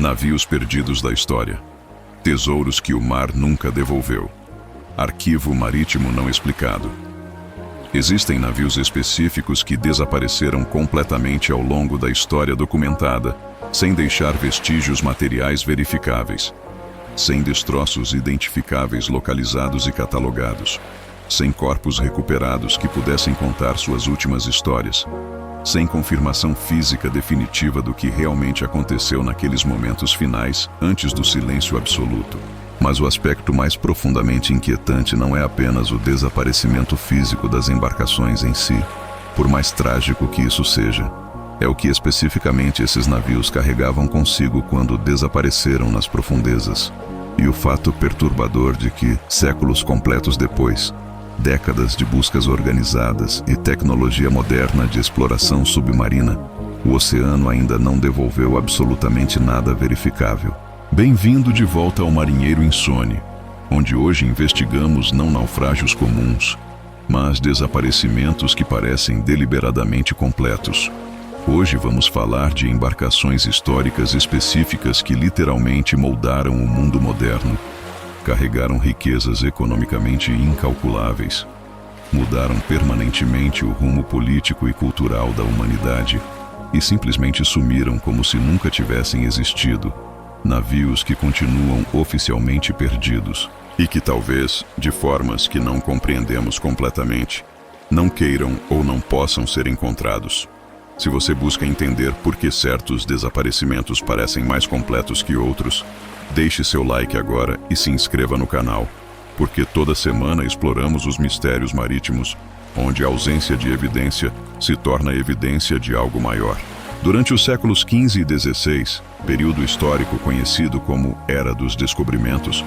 Navios perdidos da história. Tesouros que o mar nunca devolveu. Arquivo marítimo não explicado. Existem navios específicos que desapareceram completamente ao longo da história documentada, sem deixar vestígios materiais verificáveis, sem destroços identificáveis localizados e catalogados, sem corpos recuperados que pudessem contar suas últimas histórias, sem confirmação física definitiva do que realmente aconteceu naqueles momentos finais, antes do silêncio absoluto. Mas o aspecto mais profundamente inquietante não é apenas o desaparecimento físico das embarcações em si, por mais trágico que isso seja. É o que especificamente esses navios carregavam consigo quando desapareceram nas profundezas. E o fato perturbador de que, séculos completos depois, décadas de buscas organizadas e tecnologia moderna de exploração submarina, o oceano ainda não devolveu absolutamente nada verificável. Bem-vindo de volta ao Marinheiro Insone, onde hoje investigamos não naufrágios comuns, mas desaparecimentos que parecem deliberadamente completos. Hoje vamos falar de embarcações históricas específicas que literalmente moldaram o mundo moderno, carregaram riquezas economicamente incalculáveis, mudaram permanentemente o rumo político e cultural da humanidade e simplesmente sumiram como se nunca tivessem existido. Navios que continuam oficialmente perdidos e que talvez, de formas que não compreendemos completamente, não queiram ou não possam ser encontrados. Se você busca entender por que certos desaparecimentos parecem mais completos que outros, deixe seu like agora e se inscreva no canal, porque toda semana exploramos os mistérios marítimos, onde a ausência de evidência se torna evidência de algo maior. Durante os séculos XV e XVI, período histórico conhecido como Era dos Descobrimentos,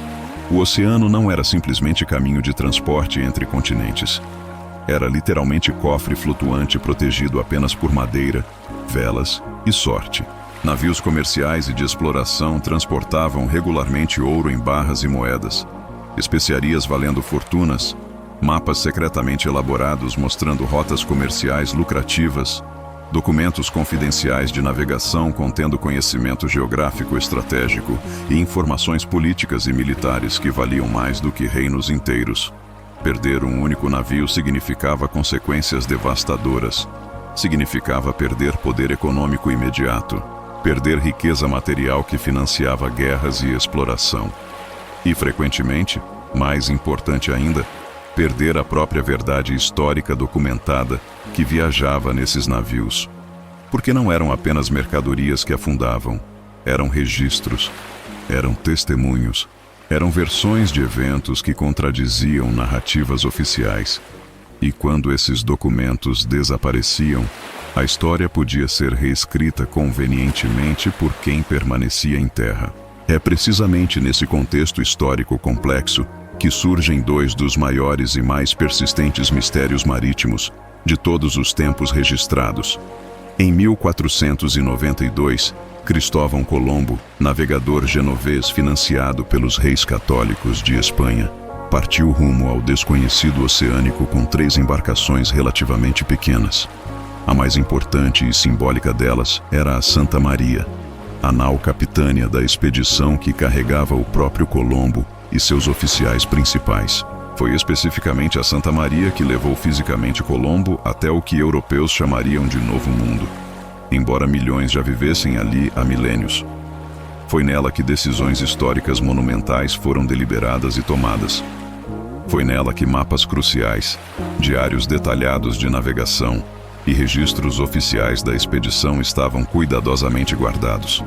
o oceano não era simplesmente caminho de transporte entre continentes. Era literalmente cofre flutuante protegido apenas por madeira, velas e sorte. Navios comerciais e de exploração transportavam regularmente ouro em barras e moedas, especiarias valendo fortunas, mapas secretamente elaborados mostrando rotas comerciais lucrativas, documentos confidenciais de navegação contendo conhecimento geográfico estratégico e informações políticas e militares que valiam mais do que reinos inteiros. Perder um único navio significava consequências devastadoras. Significava perder poder econômico imediato, perder riqueza material que financiava guerras e exploração. E, frequentemente, mais importante ainda, perder a própria verdade histórica documentada que viajava nesses navios. Porque não eram apenas mercadorias que afundavam, eram registros, eram testemunhos, eram versões de eventos que contradiziam narrativas oficiais. E quando esses documentos desapareciam, a história podia ser reescrita convenientemente por quem permanecia em terra. É precisamente nesse contexto histórico complexo que surgem dois dos maiores e mais persistentes mistérios marítimos de todos os tempos registrados. Em 1492, Cristóvão Colombo, navegador genovês financiado pelos reis católicos de Espanha, partiu rumo ao desconhecido oceânico com 3 embarcações relativamente pequenas. A mais importante e simbólica delas era a Santa Maria, a nau capitânia da expedição que carregava o próprio Colombo e seus oficiais principais. Foi especificamente a Santa Maria que levou fisicamente Colombo até o que europeus chamariam de Novo Mundo, embora milhões já vivessem ali há milênios. Foi nela que decisões históricas monumentais foram deliberadas e tomadas. Foi nela que mapas cruciais, diários detalhados de navegação e registros oficiais da expedição estavam cuidadosamente guardados.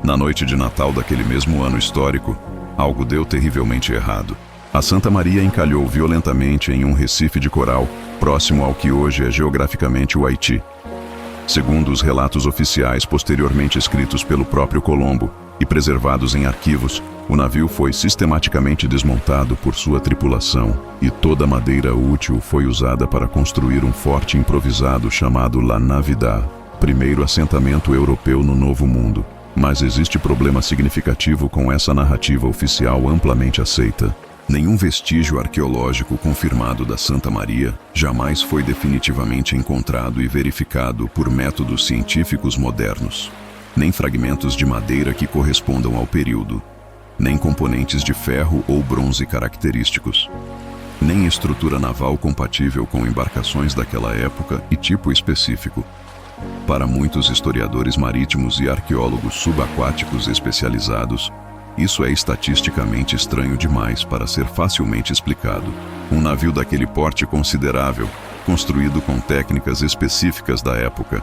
Na noite de Natal daquele mesmo ano histórico, algo deu terrivelmente errado. A Santa Maria encalhou violentamente em um recife de coral, próximo ao que hoje é geograficamente o Haiti. Segundo os relatos oficiais posteriormente escritos pelo próprio Colombo e preservados em arquivos, o navio foi sistematicamente desmontado por sua tripulação e toda a madeira útil foi usada para construir um forte improvisado chamado La Navidad, primeiro assentamento europeu no Novo Mundo. Mas existe problema significativo com essa narrativa oficial amplamente aceita. Nenhum vestígio arqueológico confirmado da Santa Maria jamais foi definitivamente encontrado e verificado por métodos científicos modernos. nem fragmentos de madeira que correspondam ao período, nem componentes de ferro ou bronze característicos, nem estrutura naval compatível com embarcações daquela época e tipo específico. Para muitos historiadores marítimos e arqueólogos subaquáticos especializados, isso é estatisticamente estranho demais para ser facilmente explicado. Um navio daquele porte considerável, construído com técnicas específicas da época,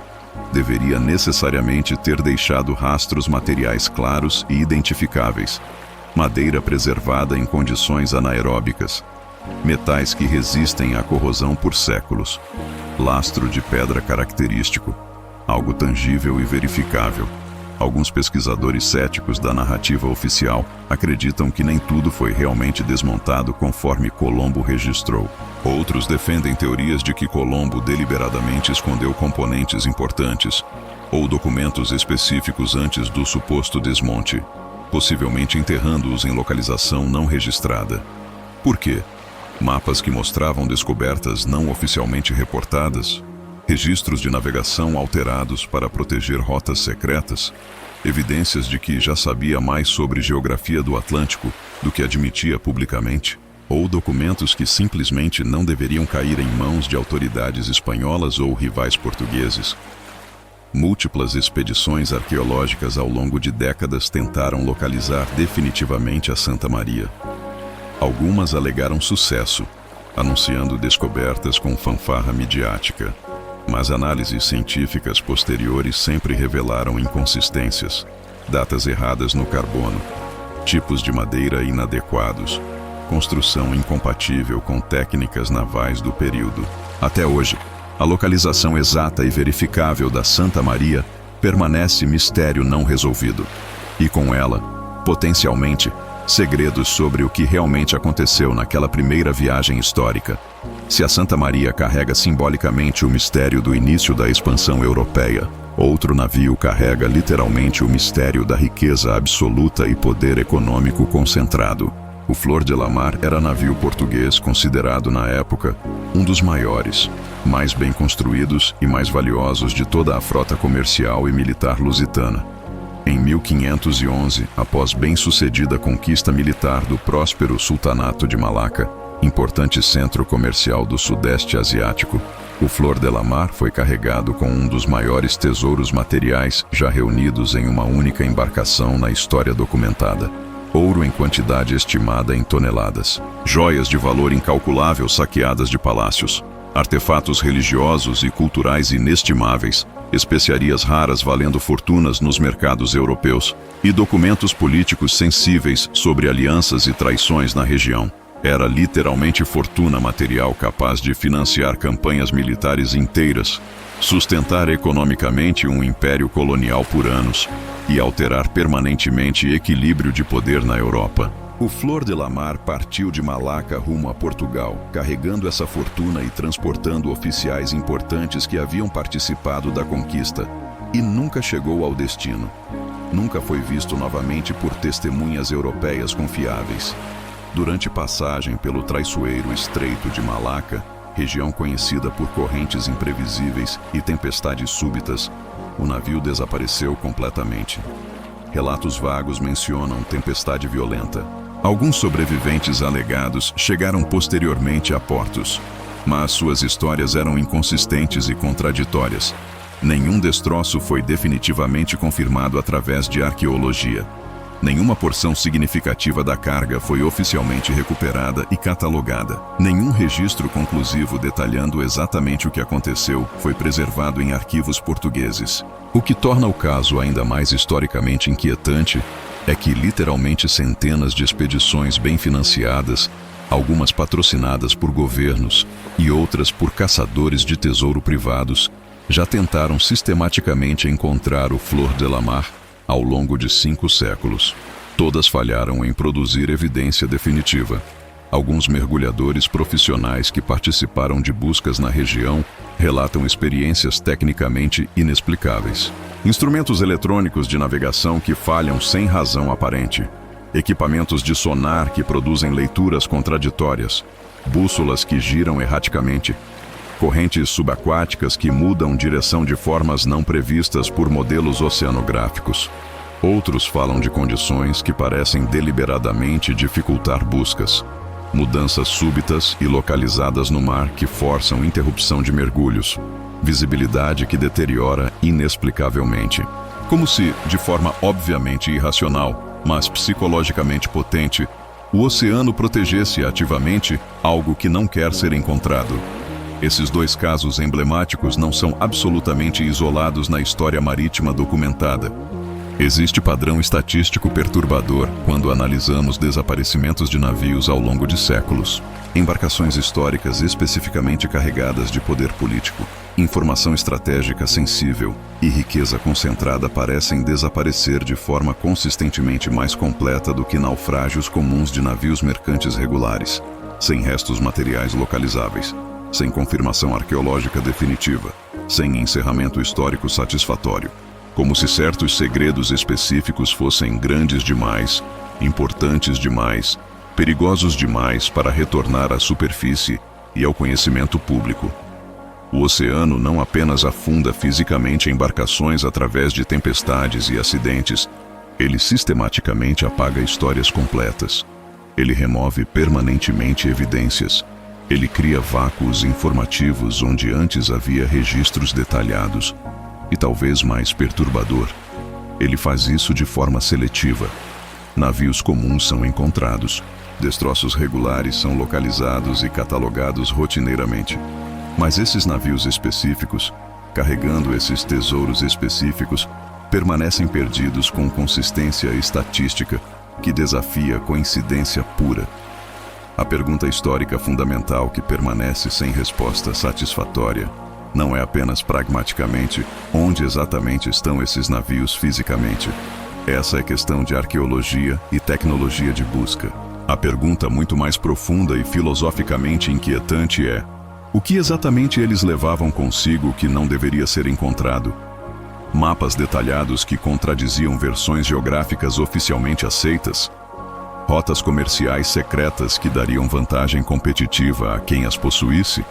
deveria necessariamente ter deixado rastros materiais claros e identificáveis, madeira preservada em condições anaeróbicas, metais que resistem à corrosão por séculos, lastro de pedra característico, algo tangível e verificável. Alguns pesquisadores céticos da narrativa oficial acreditam que nem tudo foi realmente desmontado conforme Colombo registrou. Outros defendem teorias de que Colombo deliberadamente escondeu componentes importantes ou documentos específicos antes do suposto desmonte, possivelmente enterrando-os em localização não registrada. Por quê? Mapas que mostravam descobertas não oficialmente reportadas, registros de navegação alterados para proteger rotas secretas, evidências de que já sabia mais sobre geografia do Atlântico do que admitia publicamente, ou documentos que simplesmente não deveriam cair em mãos de autoridades espanholas ou rivais portugueses. Múltiplas expedições arqueológicas ao longo de décadas tentaram localizar definitivamente a Santa Maria. Algumas alegaram sucesso, anunciando descobertas com fanfarra midiática. Mas análises científicas posteriores sempre revelaram inconsistências, datas erradas no carbono, tipos de madeira inadequados, construção incompatível com técnicas navais do período. Até hoje, a localização exata e verificável da Santa Maria permanece mistério não resolvido. E com ela, potencialmente, segredos sobre o que realmente aconteceu naquela primeira viagem histórica. Se a Santa Maria carrega simbolicamente o mistério do início da expansão europeia, outro navio carrega literalmente o mistério da riqueza absoluta e poder econômico concentrado. O Flor de la Mar era navio português considerado na época um dos maiores, mais bem construídos e mais valiosos de toda a frota comercial e militar lusitana. Em 1511, após bem-sucedida conquista militar do próspero Sultanato de Malaca, importante centro comercial do Sudeste Asiático, o Flor de la Mar foi carregado com um dos maiores tesouros materiais já reunidos em uma única embarcação na história documentada. Ouro em quantidade estimada em toneladas, joias de valor incalculável saqueadas de palácios, artefatos religiosos e culturais inestimáveis, especiarias raras valendo fortunas nos mercados europeus e documentos políticos sensíveis sobre alianças e traições na região. Era literalmente fortuna material capaz de financiar campanhas militares inteiras, sustentar economicamente um império colonial por anos e alterar permanentemente equilíbrio de poder na Europa. O Flor de la Mar partiu de Malaca rumo a Portugal, carregando essa fortuna e transportando oficiais importantes que haviam participado da conquista, e nunca chegou ao destino. Nunca foi visto novamente por testemunhas europeias confiáveis. Durante passagem pelo traiçoeiro Estreito de Malaca, região conhecida por correntes imprevisíveis e tempestades súbitas, o navio desapareceu completamente. Relatos vagos mencionam tempestade violenta. Alguns sobreviventes alegados chegaram posteriormente a Portos, mas suas histórias eram inconsistentes e contraditórias. Nenhum destroço foi definitivamente confirmado através de arqueologia. Nenhuma porção significativa da carga foi oficialmente recuperada e catalogada. Nenhum registro conclusivo detalhando exatamente o que aconteceu foi preservado em arquivos portugueses. O que torna o caso ainda mais historicamente inquietante é que literalmente centenas de expedições bem financiadas, algumas patrocinadas por governos e outras por caçadores de tesouro privados, já tentaram sistematicamente encontrar o Flor de la Mar ao longo de 5 séculos. Todas falharam em produzir evidência definitiva. Alguns mergulhadores profissionais que participaram de buscas na região relatam experiências tecnicamente inexplicáveis. Instrumentos eletrônicos de navegação que falham sem razão aparente. Equipamentos de sonar que produzem leituras contraditórias. Bússolas que giram erraticamente. correntes subaquáticas que mudam direção de formas não previstas por modelos oceanográficos. Outros falam de condições que parecem deliberadamente dificultar buscas, mudanças súbitas e localizadas no mar que forçam interrupção de mergulhos, visibilidade que deteriora inexplicavelmente. Como se, de forma obviamente irracional, mas psicologicamente potente, o oceano protegesse ativamente algo que não quer ser encontrado. Esses dois casos emblemáticos não são absolutamente isolados na história marítima documentada. Existe padrão estatístico perturbador quando analisamos desaparecimentos de navios ao longo de séculos. Embarcações históricas especificamente carregadas de poder político, informação estratégica sensível e riqueza concentrada parecem desaparecer de forma consistentemente mais completa do que naufrágios comuns de navios mercantes regulares, sem restos materiais localizáveis, sem confirmação arqueológica definitiva, sem encerramento histórico satisfatório. Como se certos segredos específicos fossem grandes demais, importantes demais, perigosos demais para retornar à superfície e ao conhecimento público. O oceano não apenas afunda fisicamente embarcações através de tempestades e acidentes, ele sistematicamente apaga histórias completas. Ele remove permanentemente evidências. Ele cria vácuos informativos onde antes havia registros detalhados. E talvez mais perturbador, ele faz isso de forma seletiva. Navios comuns são encontrados, destroços regulares são localizados e catalogados rotineiramente. Mas esses navios específicos, carregando esses tesouros específicos, permanecem perdidos com consistência estatística que desafia a coincidência pura. A pergunta histórica fundamental que permanece sem resposta satisfatória não é apenas pragmaticamente onde exatamente estão esses navios fisicamente. Essa é questão de arqueologia e tecnologia de busca. A pergunta muito mais profunda e filosoficamente inquietante é: o que exatamente eles levavam consigo que não deveria ser encontrado? Mapas detalhados que contradiziam versões geográficas oficialmente aceitas? Rotas comerciais secretas que dariam vantagem competitiva a quem as possuísse?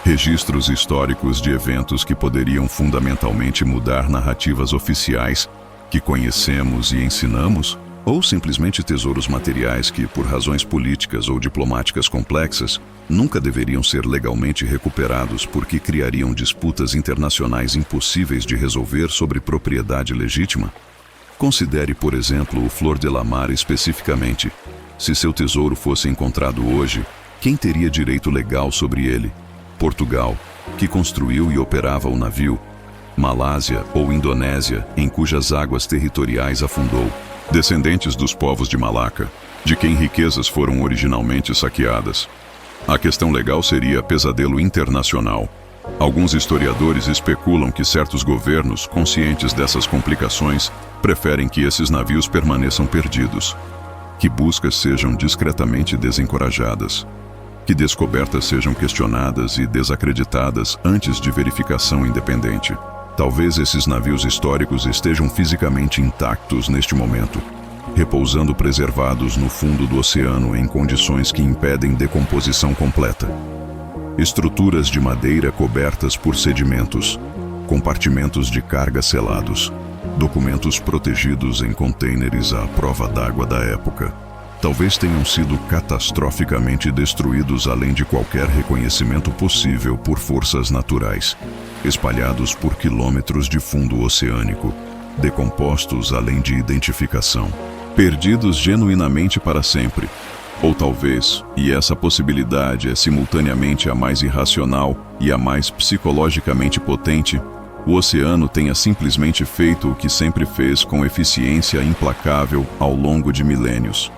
Registros históricos de eventos que poderiam fundamentalmente mudar narrativas oficiais que conhecemos e ensinamos? Ou simplesmente tesouros materiais que, por razões políticas ou diplomáticas complexas, nunca deveriam ser legalmente recuperados porque criariam disputas internacionais impossíveis de resolver sobre propriedade legítima? Considere, por exemplo, o Flor de la Mar especificamente. Se seu tesouro fosse encontrado hoje, quem teria direito legal sobre ele? Portugal, que construiu e operava o navio? Malásia ou Indonésia, em cujas águas territoriais afundou? Descendentes dos povos de Malaca, de quem riquezas foram originalmente saqueadas? A questão legal seria pesadelo internacional. Alguns historiadores especulam que certos governos, conscientes dessas complicações, preferem que esses navios permaneçam perdidos, que buscas sejam discretamente desencorajadas, que descobertas sejam questionadas e desacreditadas antes de verificação independente. Talvez esses navios históricos estejam fisicamente intactos neste momento, repousando preservados no fundo do oceano em condições que impedem decomposição completa. Estruturas de madeira cobertas por sedimentos, compartimentos de carga selados, documentos protegidos em contêineres à prova d'água da época. Talvez tenham sido catastroficamente destruídos além de qualquer reconhecimento possível por forças naturais, espalhados por quilômetros de fundo oceânico, decompostos além de identificação, perdidos genuinamente para sempre. Ou talvez, e essa possibilidade é simultaneamente a mais irracional e a mais psicologicamente potente, o oceano tenha simplesmente feito o que sempre fez com eficiência implacável ao longo de milênios: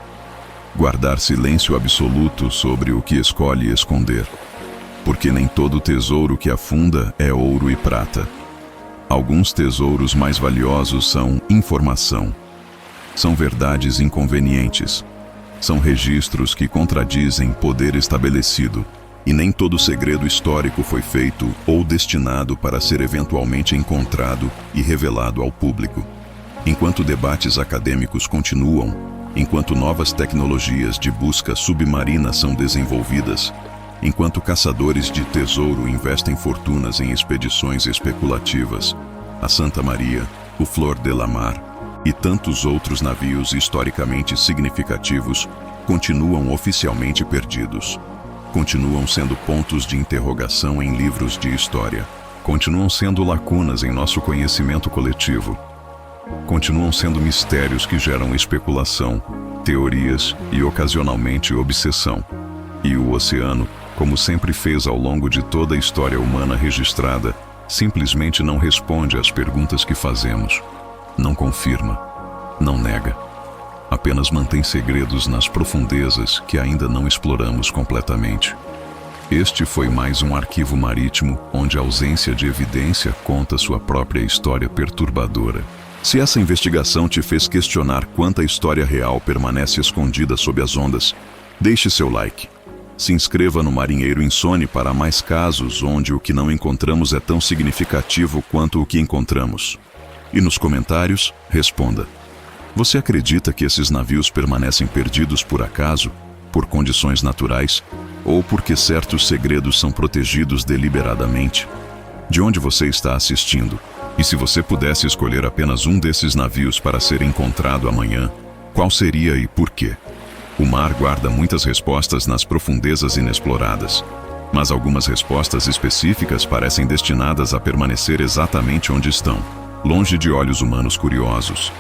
guardar silêncio absoluto sobre o que escolhe esconder. Porque nem todo tesouro que afunda é ouro e prata. Alguns tesouros mais valiosos são informação. São verdades inconvenientes. São registros que contradizem poder estabelecido. E nem todo segredo histórico foi feito ou destinado para ser eventualmente encontrado e revelado ao público. Enquanto debates acadêmicos continuam, enquanto novas tecnologias de busca submarina são desenvolvidas, Enquanto caçadores de tesouro investem fortunas em expedições especulativas, a Santa Maria, o Flor de la Mar e tantos outros navios historicamente significativos continuam oficialmente perdidos. Continuam sendo pontos de interrogação em livros de história. Continuam sendo lacunas em nosso conhecimento coletivo. Continuam sendo mistérios que geram especulação, teorias e ocasionalmente obsessão. E o oceano, como sempre fez ao longo de toda a história humana registrada, simplesmente não responde às perguntas que fazemos. Não confirma, não nega. Apenas mantém segredos nas profundezas que ainda não exploramos completamente. Este foi mais um arquivo marítimo onde a ausência de evidência conta sua própria história perturbadora. Se essa investigação te fez questionar quanta história real permanece escondida sob as ondas, deixe seu like. Se inscreva no Marinheiro Insone para mais casos onde o que não encontramos é tão significativo quanto o que encontramos. E nos comentários, responda. Você acredita que esses navios permanecem perdidos por acaso, por condições naturais, ou porque certos segredos são protegidos deliberadamente? De onde você está assistindo? E se você pudesse escolher apenas um desses navios para ser encontrado amanhã, qual seria e por quê? O mar guarda muitas respostas nas profundezas inexploradas, mas algumas respostas específicas parecem destinadas a permanecer exatamente onde estão, longe de olhos humanos curiosos.